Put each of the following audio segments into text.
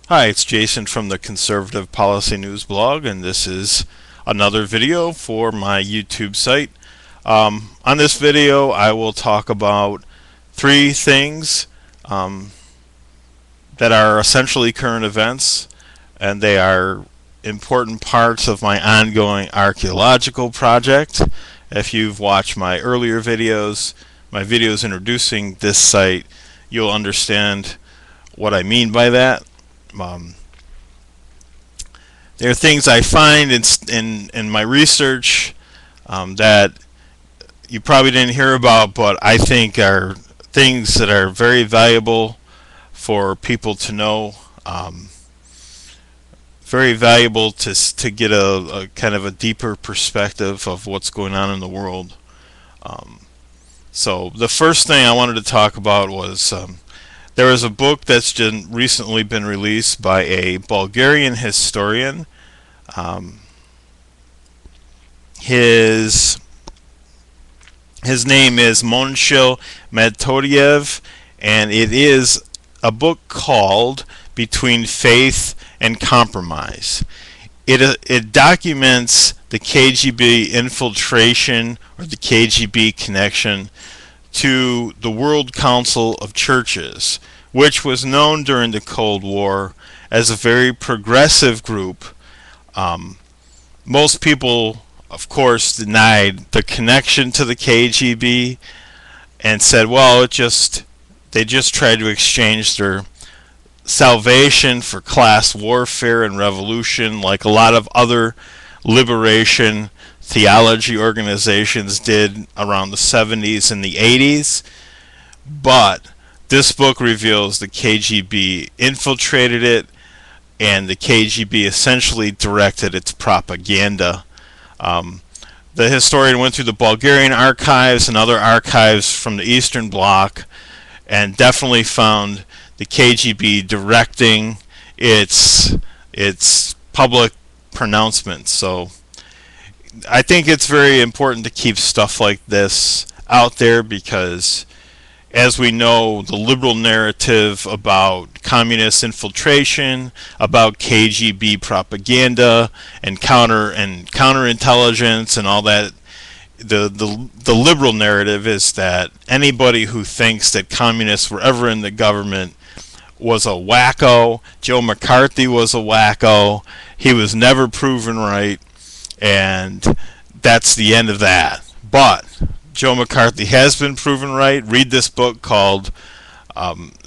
Hi, it's Jason from the Conservative Policy News blog, and this is another video for my YouTube site. On this video, I will talk about three things that are essentially current events, and they are important parts of my ongoing archaeological project. If you've watched my earlier videos, my videos introducing this site, you'll understand what I mean by that. There are things I find in my research that you probably didn't hear about, but I think are things that are very valuable for people to know. Very valuable to get a kind of a deeper perspective of what's going on in the world. So the first thing I wanted to talk about was there is a book that's just recently been released by a Bulgarian historian. His name is Monchil Metodiev, and it is a book called Between Faith and Compromise. It documents the KGB infiltration, or the KGB connection, to the World Council of Churches, which was known during the Cold War as a very progressive group. Most people, of course, denied the connection to the KGB and said, well, they just tried to exchange their salvation for class warfare and revolution, like a lot of other liberation theology organizations did around the 70s and the 80s. But this book reveals the KGB infiltrated it, and the KGB essentially directed its propaganda. The historian went through the Bulgarian archives and other archives from the Eastern Bloc and definitely found the KGB directing its public pronouncements. So I think it's very important to keep stuff like this out there, because as we know, the liberal narrative about communist infiltration, about KGB propaganda and counterintelligence and all that, the liberal narrative is that anybody who thinks that communists were ever in the government was a wacko. Joe McCarthy was a wacko. He was never proven right, and that's the end of that. But Joe McCarthy has been proven right. Read this book called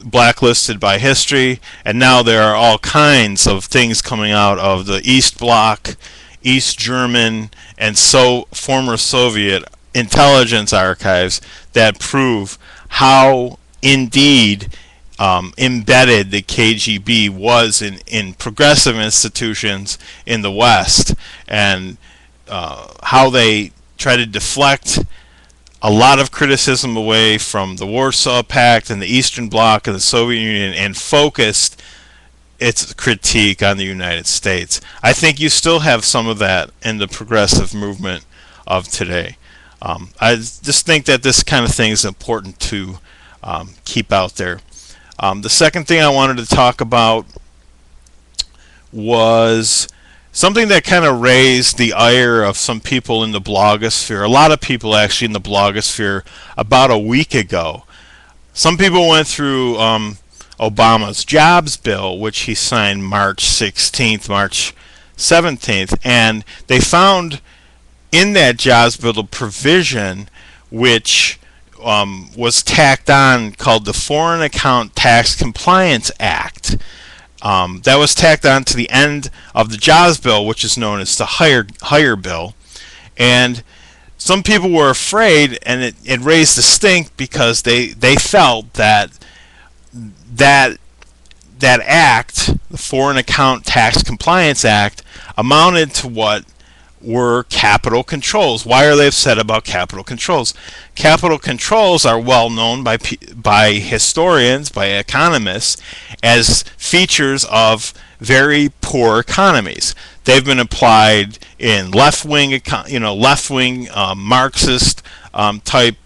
Blacklisted by History, and now there are all kinds of things coming out of the East Bloc, East German, and former Soviet intelligence archives that prove how indeed embedded the KGB was in progressive institutions in the West, and how they try to deflect a lot of criticism away from the Warsaw Pact and the Eastern Bloc and the Soviet Union, and focused its critique on the United States. I think you still have some of that in the progressive movement of today. I just think that this kind of thing is important to keep out there. The second thing I wanted to talk about was something that kind of raised the ire of some people in the blogosphere, a lot of people actually in the blogosphere, about a week ago. Some people went through Obama's jobs bill, which he signed March 16th, March 17th, and they found in that jobs bill a provision which was tacked on, called the Foreign Account Tax Compliance Act. That was tacked on to the end of the jobs bill, which is known as the hire bill. And some people were afraid, and it raised a stink, because they felt that act, the Foreign Account Tax Compliance Act, amounted to what were capital controls. Why are they upset about capital controls? Capital controls are well known by historians, by economists, as features of very poor economies. They've been applied in left-wing, Marxist type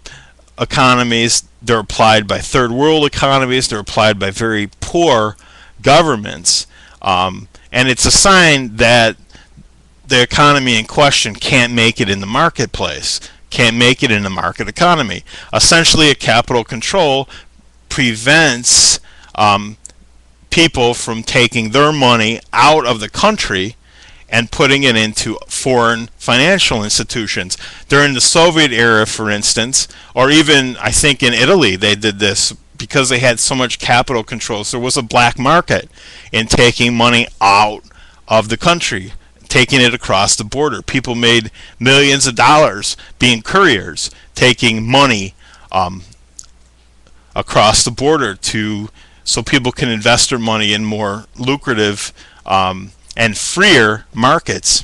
economies. They're applied by third world economies. They're applied by very poor governments. And it's a sign that the economy in question can't make it in the marketplace, can't make it in the market economy. Essentially, a capital control prevents people from taking their money out of the country and putting it into foreign financial institutions. During the Soviet era, for instance, or even I think in Italy, they did this because they had so much capital controls. There was a black market in taking money out of the country, taking it across the border. People made millions of dollars being couriers, taking money across the border so people can invest their money in more lucrative and freer markets.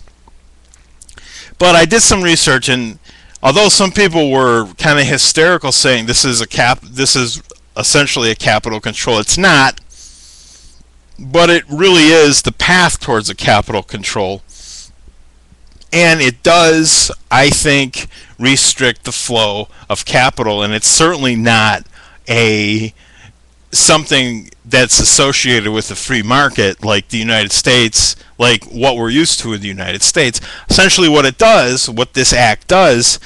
But I did some research, and although some people were kind of hysterical saying this is essentially a capital control, it's not. But it really is the path towards a capital control. And it does, I think, restrict the flow of capital, and it's certainly not something that's associated with the free market like the United States, like what we're used to in the United States. Essentially what this act does,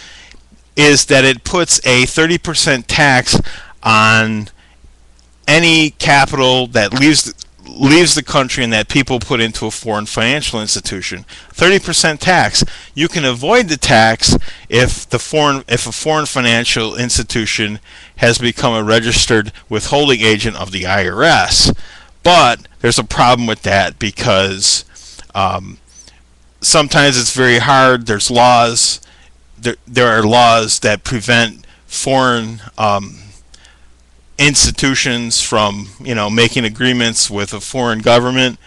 is that it puts a 30% tax on any capital that leaves the country and that people put into a foreign financial institution. 30% tax. You can avoid the tax if a foreign financial institution has become a registered withholding agent of the IRS. But there's a problem with that because sometimes it's very hard. There's laws. There are laws that prevent foreign institutions from making agreements with a foreign government.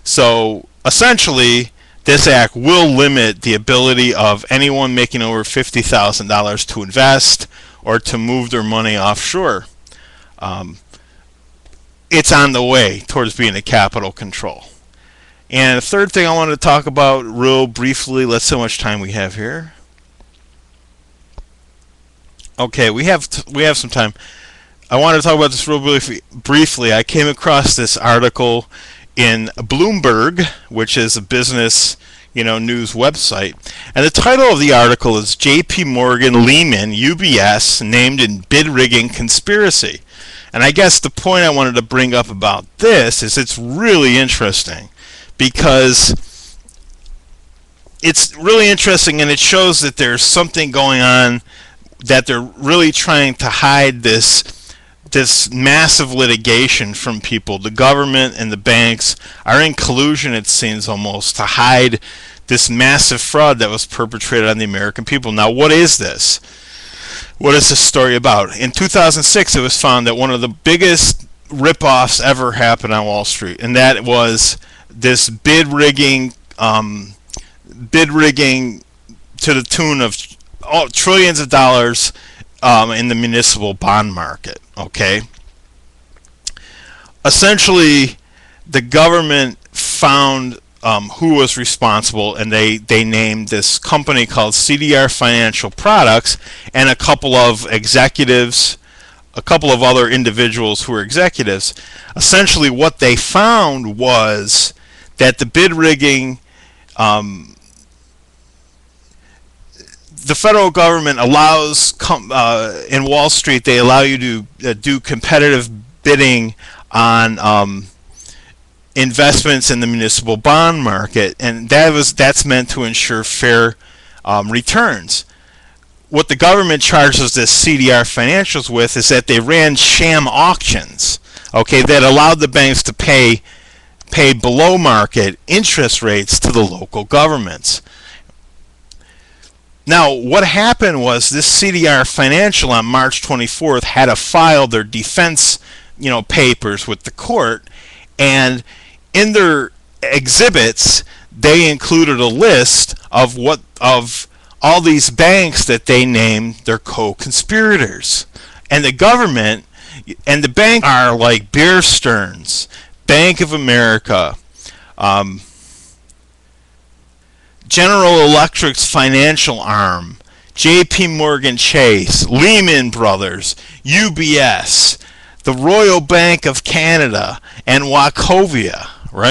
So essentially this act will limit the ability of anyone making over $50,000 to invest or to move their money offshore. It's on the way towards being a capital control. And the third thing I want to talk about real briefly, let's see how much time we have here. Okay, we have some time. I wanted to talk about this real briefly. I came across this article in Bloomberg, which is a business news website, and the title of the article is J.P. Morgan, Lehman, UBS named in bid rigging conspiracy. And I guess the point I wanted to bring up about this is it's really interesting because it's really interesting, and it shows that there's something going on, that they're really trying to hide this massive litigation from people. The government and the banks are in collusion, it seems, almost to hide this massive fraud that was perpetrated on the American people. Now, what is this? What is this story about? In 2006, it was found that one of the biggest rip-offs ever happened on Wall Street, and that was this bid rigging to the tune of trillions of dollars in the municipal bond market. Okay. Essentially, the government found who was responsible, and they named this company called CDR Financial Products and a couple of executives, a couple of other individuals who were executives. Essentially, what they found was that the bid rigging, the federal government allows, in Wall Street, they allow you to do competitive bidding on investments in the municipal bond market, and that's meant to ensure fair returns. What the government charges this CDR Financials with is that they ran sham auctions, okay, that allowed the banks to pay below market interest rates to the local governments. Now, what happened was this CDR Financial on March 24th had to file their defense, papers with the court, and in their exhibits, they included a list of all these banks that they named their co-conspirators. And the government and the bank are like Bear Stearns, Bank of America, General Electric's financial arm, J.P. Morgan Chase, Lehman Brothers, UBS, the Royal Bank of Canada, and Wachovia.